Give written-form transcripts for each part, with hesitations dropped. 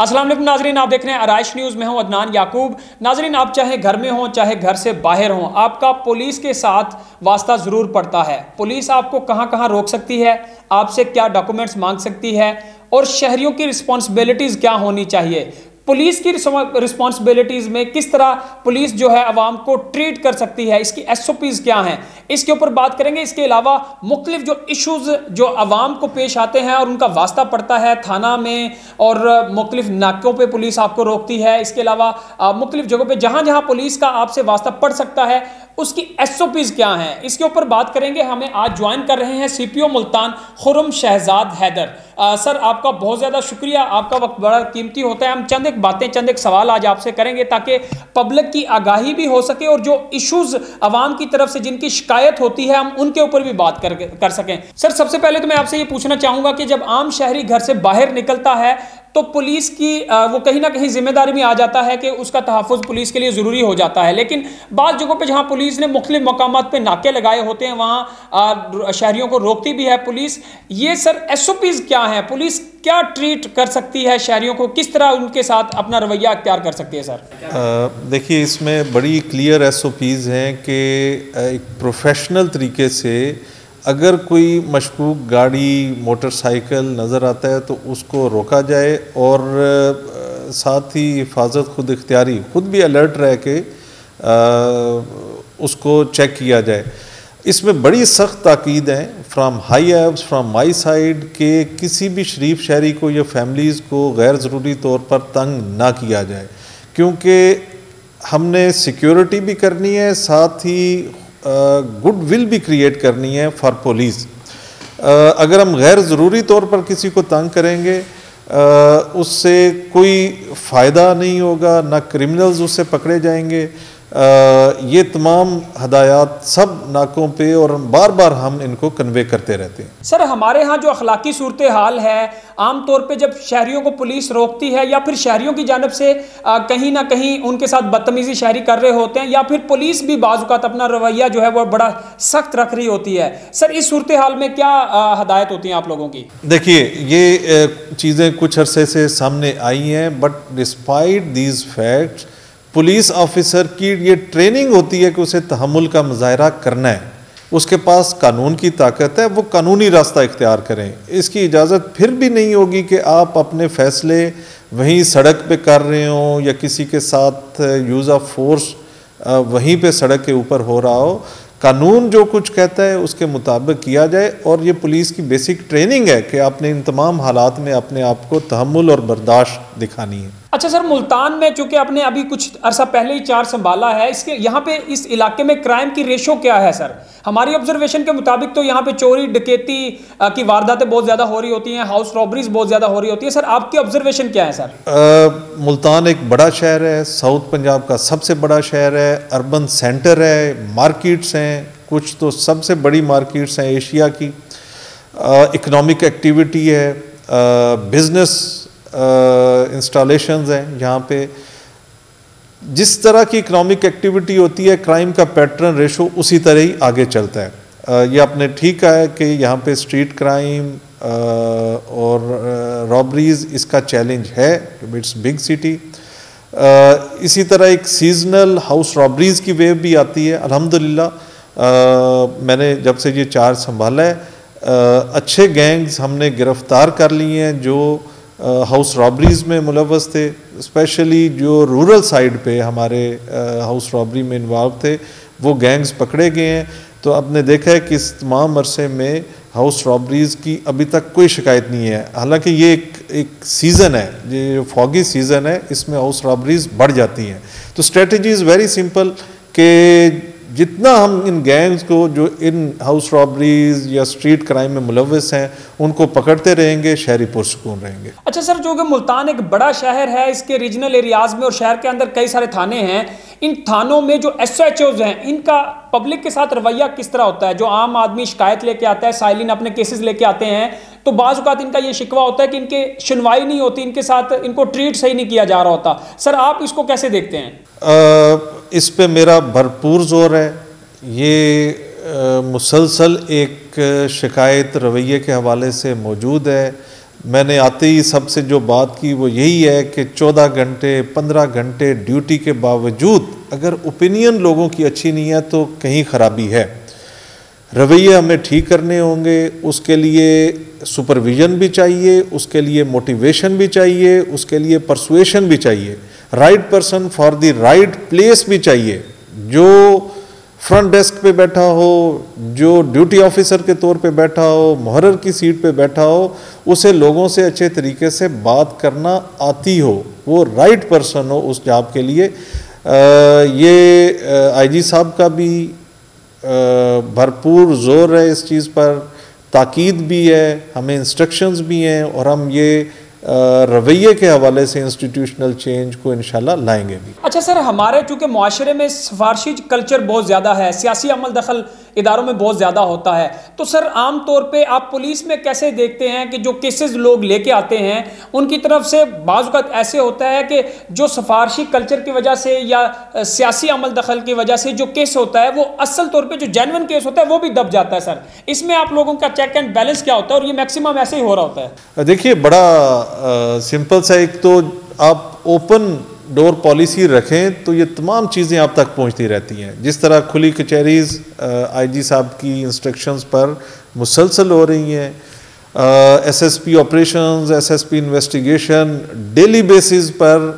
अस्सलाम वालेकुम नाजरीन, आप देख रहे हैं आराइश न्यूज़ में हूं अदनान याकूब। नाजरीन, आप चाहे घर में हो चाहे घर से बाहर हो, आपका पुलिस के साथ वास्ता ज़रूर पड़ता है। पुलिस आपको कहां कहां रोक सकती है, आपसे क्या डॉक्यूमेंट्स मांग सकती है और शहरियों की रिस्पॉन्सिबिलिटीज़ क्या होनी चाहिए। पुलिस की रिस्पॉन्सिबिलिटीज़ में किस तरह पुलिस जो है आवाम को ट्रीट कर सकती है, इसकी SOPs क्या हैं, इसके ऊपर बात करेंगे। इसके अलावा मुख्तलिफ जो इश्यूज़ जो आवाम को पेश आते हैं और उनका वास्ता पड़ता है थाना में और मुख्तलिफ नाकों पे पुलिस आपको रोकती है। इसके अलावा मुख्तलिफ जगहों पे जहाँ जहाँ पुलिस का आपसे वास्ता पड़ सकता है उसकी SOPs क्या हैं, इसके ऊपर बात करेंगे। हमें आज ज्वाइन कर रहे हैं CPO मुल्तान खुर्रम शहजाद हैदर। सर, आपका बहुत ज़्यादा शुक्रिया, आपका वक्त बड़ा कीमती होता है। हम चंद एक सवाल आज आपसे करेंगे ताकि पब्लिक की आगाही भी हो सके और जो इश्यूज़ आवाम की तरफ से जिनकी शिकायत होती है हम उनके ऊपर भी बात कर सकें। सर, सबसे पहले तो मैं आपसे ये पूछना चाहूँगा कि जब आम शहरी घर से बाहर निकलता है तो पुलिस की वो कहीं ना कहीं जिम्मेदारी में आ जाता है कि उसका तहफ़्फ़ुज़ पुलिस के लिए ज़रूरी हो जाता है, लेकिन बाज़ जगहों पे जहाँ पुलिस ने मुख्तलिफ मकामात पे नाके लगाए होते हैं वहाँ शहरियों को रोकती भी है पुलिस। ये सर SOPs क्या हैं, पुलिस क्या ट्रीट कर सकती है शहरियों को, किस तरह उनके साथ अपना रवैया अख्तियार कर सकती है? सर देखिए, इसमें बड़ी क्लियर SOPs हैं कि एक प्रोफेशनल तरीके से अगर कोई मशकूक गाड़ी मोटरसाइकिल नज़र आता है तो उसको रोका जाए और साथ ही हिफाजत खुद इख्तियारी खुद भी अलर्ट रह के उसको चेक किया जाए। इसमें बड़ी सख्त ताकीद है from high abs from my side कि किसी भी शरीफ शहरी को या फैमिलीज़ को गैर ज़रूरी तौर पर तंग ना किया जाए, क्योंकि हमने सिक्योरिटी भी करनी है, साथ ही गुड विल भी क्रिएट करनी है फॉर पुलिस। अगर हम गैर ज़रूरी तौर पर किसी को तंग करेंगे उससे कोई फ़ायदा नहीं होगा, ना क्रिमिनल्स उससे पकड़े जाएंगे। ये तमाम हदायत सब नाकों पे और बार बार हम इनको कन्वे करते रहते हैं। सर, हमारे यहाँ जो अखलाकी सूरत हाल है, आम तौर पे जब शहरियों को पुलिस रोकती है या फिर शहरियों की जानब से कहीं ना कहीं उनके साथ बदतमीजी शहरी कर रहे होते हैं या फिर पुलिस भी बाज़-औक़ात अपना रवैया जो है वो बड़ा सख्त रख रही होती है। सर, इस सूरत हाल में क्या हदायत होती हैं आप लोगों की? देखिए, ये चीज़ें कुछ अरसे से सामने आई हैं, but despite these facts police officer की ये ट्रेनिंग होती है कि उसे तहम्मुल का मुजाहरा करना है, उसके पास कानून की ताकत है, वो कानूनी रास्ता इख्तियार करें। इसकी इजाज़त फिर भी नहीं होगी कि आप अपने फ़ैसले वहीं सड़क पे कर रहे हों या किसी के साथ यूज़ ऑफ फोर्स वहीं पे सड़क के ऊपर हो रहा हो। कानून जो कुछ कहता है उसके मुताबिक किया जाए और ये पुलिस की बेसिक ट्रेनिंग है कि आपने इन तमाम हालात में अपने आप को तहम्मुल और बर्दाश्त दिखानी है। अच्छा सर, मुल्तान में चूंकि आपने अभी कुछ अरसा पहले ही चार्ज संभाला है, इसके यहाँ पे इस इलाके में क्राइम की रेशो क्या है? सर, हमारी ऑब्जर्वेशन के मुताबिक तो यहाँ पे चोरी डकैती की वारदातें बहुत ज़्यादा हो रही होती हैं, हाउस रॉबरीज बहुत ज़्यादा हो रही होती है। सर, आपकी ऑब्जर्वेशन क्या है? सर, मुल्तान एक बड़ा शहर है, साउथ पंजाब का सबसे बड़ा शहर है, अर्बन सेंटर है, मार्केट्स हैं, कुछ तो सबसे बड़ी मार्केट्स हैं एशिया की, इकनॉमिक एक्टिविटी है, बिजनेस इंस्टॉलेशंस हैं। यहाँ पे जिस तरह की इकनॉमिक एक्टिविटी होती है, क्राइम का पैटर्न रेशो उसी तरह ही आगे चलता है। ये आपने ठीक कहा है कि यहाँ पे स्ट्रीट क्राइम और रॉबरीज इसका चैलेंज है, इट्स बिग सिटी। इसी तरह एक सीजनल हाउस रॉबरीज की वेव भी आती है। अल्हम्दुलिल्लाह मैंने जब से ये चार्ज संभाला है अच्छे गैंग्स हमने गिरफ्तार कर लिए हैं जो हाउस रॉबरीज़ में मुलव्वस थे, स्पेशली जो रूरल साइड पे हमारे हाउस रॉबरी में इन्वॉल्व थे, वो गैंग्स पकड़े गए हैं। तो आपने देखा है कि इस तमाम अरसे में हाउस रॉबरीज़ की अभी तक कोई शिकायत नहीं है। हालांकि ये एक सीज़न है, ये फॉगी सीज़न है, इसमें हाउस रॉबरीज़ बढ़ जाती हैं। तो स्ट्रेटजी इज़ वेरी सिंपल कि जितना हम इन गैंग्स को जो इन हाउस रॉबरीज या स्ट्रीट क्राइम में मुलव्वस हैं उनको पकड़ते रहेंगे, शहरी पुरसुकून रहेंगे। अच्छा सर, जो कि मुल्तान एक बड़ा शहर है, इसके रीजनल एरियाज में और शहर के अंदर कई सारे थाने हैं, इन थानों में जो SHOs हैं इनका पब्लिक के साथ रवैया किस तरह होता है? जो आम आदमी शिकायत लेके आता है, साइलिन अपने केसेस लेके आते हैं, तो बाज़ औक़ात इनका ये शिकवा होता है कि इनके सुनवाई नहीं होती, इनके साथ इनको ट्रीट सही नहीं किया जा रहा होता। सर, आप इसको कैसे देखते हैं? इस पे मेरा भरपूर जोर है। ये मुसलसल एक शिकायत रवैये के हवाले से मौजूद है। मैंने आते ही सबसे जो बात की वो यही है कि 14 घंटे 15 घंटे ड्यूटी के बावजूद अगर ओपिनियन लोगों की अच्छी नहीं है तो कहीं खराबी है। रवैये हमें ठीक करने होंगे, उसके लिए सुपरविज़न भी चाहिए, उसके लिए मोटिवेशन भी चाहिए, उसके लिए परसुएशन भी चाहिए, right person for the right place भी चाहिए। जो फ्रंट डेस्क पे बैठा हो, जो ड्यूटी ऑफिसर के तौर पे बैठा हो, मुहर्रर की सीट पे बैठा हो, उसे लोगों से अच्छे तरीके से बात करना आती हो, वो राइट पर्सन हो उस जॉब के लिए। ये आईजी साहब का भी भरपूर जोर है इस चीज़ पर, ताकीद भी है, हमें इंस्ट्रक्शंस भी हैं और हम ये रवैये के हवाले से इंस्टीट्यूशनल चेंज को इंशाल्लाह लाएंगे भी। अच्छा सर, हमारे चूँकि माशरे में सिफारशी कल्चर बहुत ज़्यादा है, सियासी अमल दखल इदारों में बहुत ज़्यादा होता है, तो सर आम तौर पे आप पुलिस में कैसे देखते हैं कि जो केसेस लोग लेके आते हैं उनकी तरफ से बाज़ वक़्त ऐसे होता है कि जो सिफारशी कल्चर की वजह से या सियासी अमल दखल की वजह से जो केस होता है वो असल तौर पर जो जेन्युइन केस होता है वो भी दब जाता है। सर इसमें आप लोगों का चेक एंड बैलेंस क्या होता है और ये मैक्सिमम ऐसे ही हो रहा होता है? देखिए बड़ा सिंपल सा, एक तो आप ओपन डोर पॉलिसी रखें तो ये तमाम चीज़ें आप तक पहुंचती रहती हैं। जिस तरह खुली कचहरीज़ आईजी साहब की इंस्ट्रक्शंस पर मुसलसल हो रही हैं, SSP operations, SSP investigation daily basis पर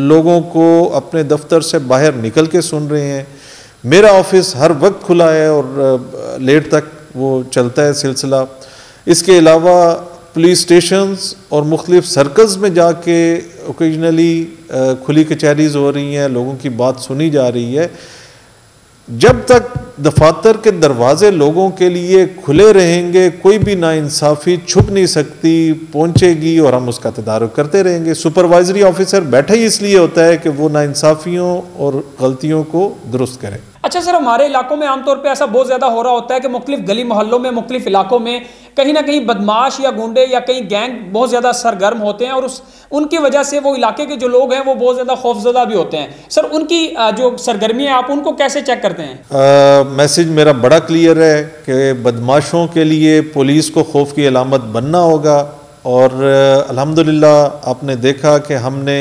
लोगों को अपने दफ्तर से बाहर निकल के सुन रहे हैं। मेरा ऑफिस हर वक्त खुला है और लेट तक वो चलता है सिलसिला। इसके अलावा पुलिस स्टेशंस और मुख्तलिफ सर्कल्स में जाके ओकेजनली खुली कचहरीज हो रही हैं, लोगों की बात सुनी जा रही है। जब तक दफातर के दरवाजे लोगों के लिए खुले रहेंगे कोई भी नाइंसाफ़ी छुप नहीं सकती, पहुंचेगी और हम उसका तदारुक करते रहेंगे। सुपरवाइजरी ऑफिसर बैठा ही इसलिए होता है कि वो नाइंसाफ़ियों और गलतियों को दुरुस्त करे। अच्छा सर, हमारे इलाकों में आमतौर पे ऐसा बहुत ज़्यादा हो रहा होता है कि मुख्तलिफ गली मोहल्लों में, मुख्तलिफ इलाकों में कहीं ना कहीं बदमाश या गुंडे या कहीं गैंग बहुत ज़्यादा सरगर्म होते हैं और उनकी वजह से वो इलाके के जो लोग हैं वो बहुत ज़्यादा खौफजदा भी होते हैं। सर उनकी जो सरगर्मी है आप उनको कैसे चेक करते हैं? मैसेज मेरा बड़ा क्लियर है कि बदमाशों के लिए पुलिस को खौफ की अलामत बनना होगा और अल्हम्दुलिल्लाह आपने देखा कि हमने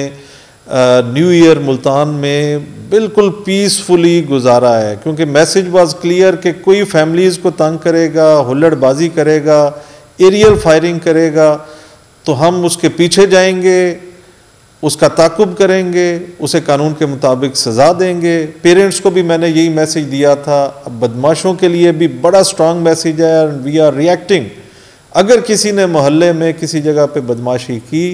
न्यू ईयर मुल्तान में बिल्कुल पीसफुली गुजारा है, क्योंकि मैसेज वाज क्लियर कि कोई फैमिलीज़ को तंग करेगा, हुल्लड़बाजी करेगा, एरियल फायरिंग करेगा तो हम उसके पीछे जाएंगे, उसका ताक़ुब करेंगे, उसे कानून के मुताबिक सज़ा देंगे। पेरेंट्स को भी मैंने यही मैसेज दिया था। अब बदमाशों के लिए भी बड़ा स्ट्रॉन्ग मैसेज है, वी आर रिएक्टिंग। अगर किसी ने मोहल्ले में किसी जगह पे बदमाशी की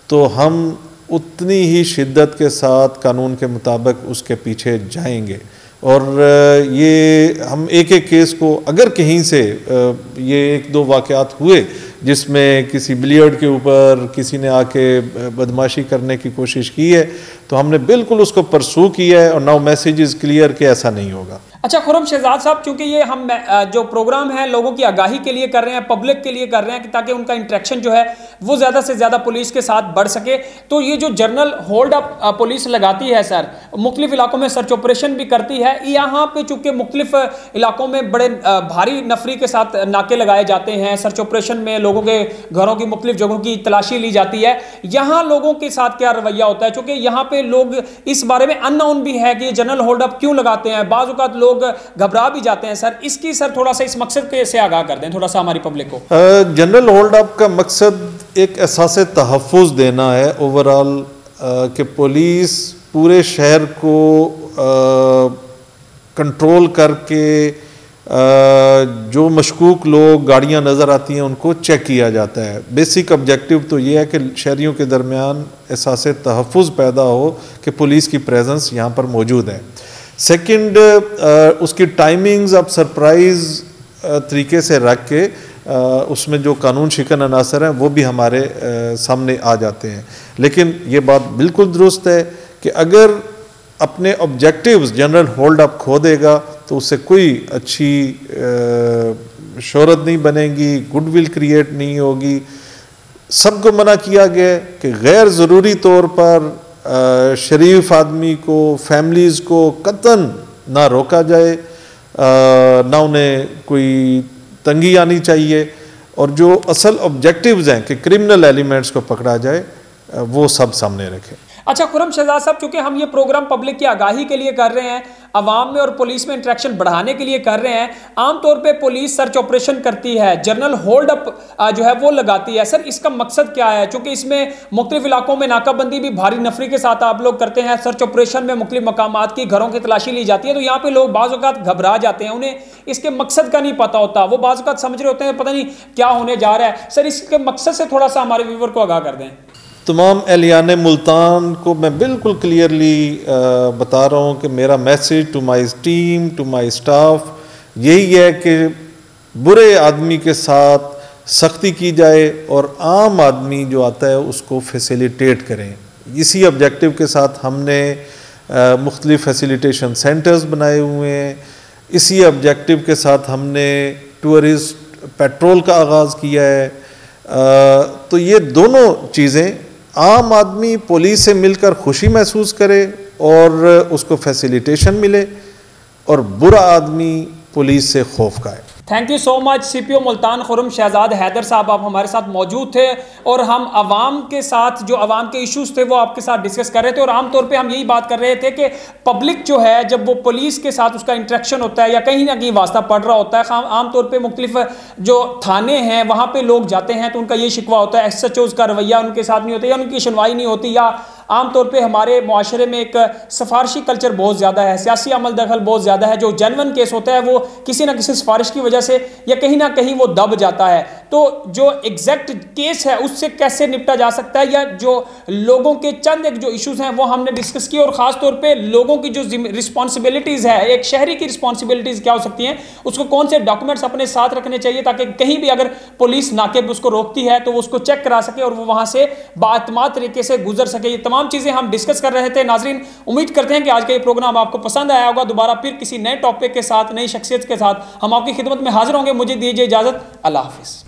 तो हम उतनी ही शिद्दत के साथ कानून के मुताबिक उसके पीछे जाएंगे। और ये हम एक एक केस को, अगर कहीं से ये एक दो वाक़यात हुए जिसमें किसी बिलियर्ड के ऊपर किसी ने आके बदमाशी करने की कोशिश की है तो हमने बिल्कुल उसको परसू किया है और नाउ मैसेज इज़ क्लियर कि ऐसा नहीं होगा। अच्छा खुर्रम शहजाद साहब, चूंकि ये हम जो प्रोग्राम है लोगों की आगाही के लिए कर रहे हैं, पब्लिक के लिए कर रहे हैं कि ताकि उनका इंटरेक्शन जो है वो ज़्यादा से ज़्यादा पुलिस के साथ बढ़ सके, तो ये जो जनरल होल्ड अप पुलिस लगाती है सर, मुख्तलिफ इलाकों में सर्च ऑपरेशन भी करती है, यहाँ पे चूँकि मुख्तलिफ इलाकों में बड़े भारी नफरी के साथ नाके लगाए जाते हैं, सर्च ऑपरेशन में लोगों के घरों की मुख्तलिफ जगहों की तलाशी ली जाती है, यहाँ लोगों के साथ क्या रवैया होता है? चूँकि यहाँ पे लोग इस बारे में अननोन भी है कि जनरल होल्ड अप क्यों लगाते हैं, बाज़ औक़ात लोग घबरा भी जाते हैं। सर इसकी सर थोड़ा सा इस मकसद के से आगाह कर दें थोड़ा सा हमारी पब्लिक को। जनरल होल्ड अप का मकसद एक एहसास तहफ़्फ़ुज़ देना है ओवरऑल, कि पुलिस पूरे शहर को कंट्रोल करके जो मशकूक लोग गाड़ियां नज़र आती हैं उनको चेक किया जाता है। बेसिक ऑब्जेक्टिव तो ये है कि शहरियों के दरमियान एहसास तहफ़्फ़ुज़ पैदा हो कि पुलिस की प्रेजेंस यहाँ पर मौजूद है। सेकंड, उसकी टाइमिंग्स आप सरप्राइज़ तरीके से रख के उसमें जो कानून शिकन अनासर हैं वो भी हमारे सामने आ जाते हैं। लेकिन ये बात बिल्कुल दुरुस्त है कि अगर अपने ऑब्जेक्टिव्स जनरल होल्ड अप खो देगा तो उससे कोई अच्छी शोहरत नहीं बनेगी, गुडविल क्रिएट नहीं होगी। सबको मना किया गया कि गैर ज़रूरी तौर पर शरीफ आदमी को, फैमिलीज़ को कतन ना रोका जाए, ना उन्हें कोई तंगी आनी चाहिए। और जो असल ऑब्जेक्टिव्स हैं कि क्रिमिनल एलिमेंट्स को पकड़ा जाए वो सब सामने रखें। अच्छा खुर्रम शहजाद साहब, चूंकि हम ये प्रोग्राम पब्लिक की आगाही के लिए कर रहे हैं, अवाम में और पुलिस में इंटरेक्शन बढ़ाने के लिए कर रहे हैं, आमतौर पे पुलिस सर्च ऑपरेशन करती है, जनरल होल्ड अप जो है वो लगाती है। सर इसका मकसद क्या है? चूंकि इसमें मुख्तलिफ इलाकों में नाकाबंदी भी भारी नफरी के साथ आप लोग करते हैं, सर्च ऑपरेशन में मुख्तलिफ मकामात की घरों की तलाशी ली जाती है, तो यहाँ पे लोग बाज़ औक़ात घबरा जाते हैं, उन्हें इसके मकसद का नहीं पता होता, वो बाज़ औक़ात समझ रहे होते हैं पता नहीं क्या होने जा रहा है। सर इसके मकसद से थोड़ा सा हमारे व्यूवर को आगाह कर दें। तमाम एहलियान मुल्तान को मैं बिल्कुल क्लियरली बता रहा हूँ कि मेरा message to my team, to my staff यही है कि बुरे आदमी के साथ सख्ती की जाए और आम आदमी जो आता है उसको फैसिलिटेट करें। इसी ऑब्जेक्टिव के साथ हमने मुख्तलिफ फैसिलिटेशन सेंटर्स बनाए हुए हैं। इसी ऑब्जेक्टिव के साथ हमने टूरिस्ट पेट्रोल का आगाज़ किया है। तो ये दोनों चीज़ें, आम आदमी पुलिस से मिलकर खुशी महसूस करे और उसको फैसिलिटेशन मिले, और बुरा आदमी पुलिस से खौफ खाए। Thank you so much CPO Multan Khurram Shahzad Haider साहब, आप हमारे साथ मौजूद थे और हम आवाम के साथ जो आवाम के इश्यूज थे वो आपके साथ डिस्कस कर रहे थे। और आमतौर पे हम यही बात कर रहे थे कि पब्लिक जो है जब वो पुलिस के साथ उसका इंटरेक्शन होता है या कहीं ना कहीं वास्ता पड़ रहा होता है, आमतौर पे मुख्तलिफ जो थाने हैं वहाँ पे लोग जाते हैं तो उनका ये शिकवा होता है SHOs का रवैया उनके साथ नहीं होता या उनकी सुनवाई नहीं होती, या आमतौर पे हमारे मुआशरे में एक सिफारिशी कल्चर बहुत ज़्यादा है, सियासी अमल दखल बहुत ज़्यादा है। जो जेन्युइन केस होता है वो किसी ना किसी सिफारिश की वजह से या कहीं ना कहीं वो दब जाता है। तो जो एग्जैक्ट केस है उससे कैसे निपटा जा सकता है, या जो लोगों के चंद एक जो इश्यूज हैं वो हमने डिस्कस किए, और ख़ास तौर पे लोगों की जो रिस्पॉन्सिबिलिटीज़ है, एक शहरी की रिस्पॉन्सिबिलिटीज़ क्या हो सकती हैं, उसको कौन से डॉक्यूमेंट्स अपने साथ रखने चाहिए ताकि कहीं भी अगर पुलिस नाके पे उसको रोकती है तो वो उसको चेक करा सके और वो वहाँ से बातमात तरीके से गुजर सके। ये तमाम चीज़ें हम डिस्कस कर रहे थे। नाजरीन, उम्मीद करते हैं कि आज का ये प्रोग्राम आपको पसंद आया होगा। दोबारा फिर किसी नए टॉपिक के साथ, नई शख्सियत के साथ हम आपकी खिदमत में हाजिर होंगे। मुझे दीजिए इजाज़त। अल्लाह हाफिज़।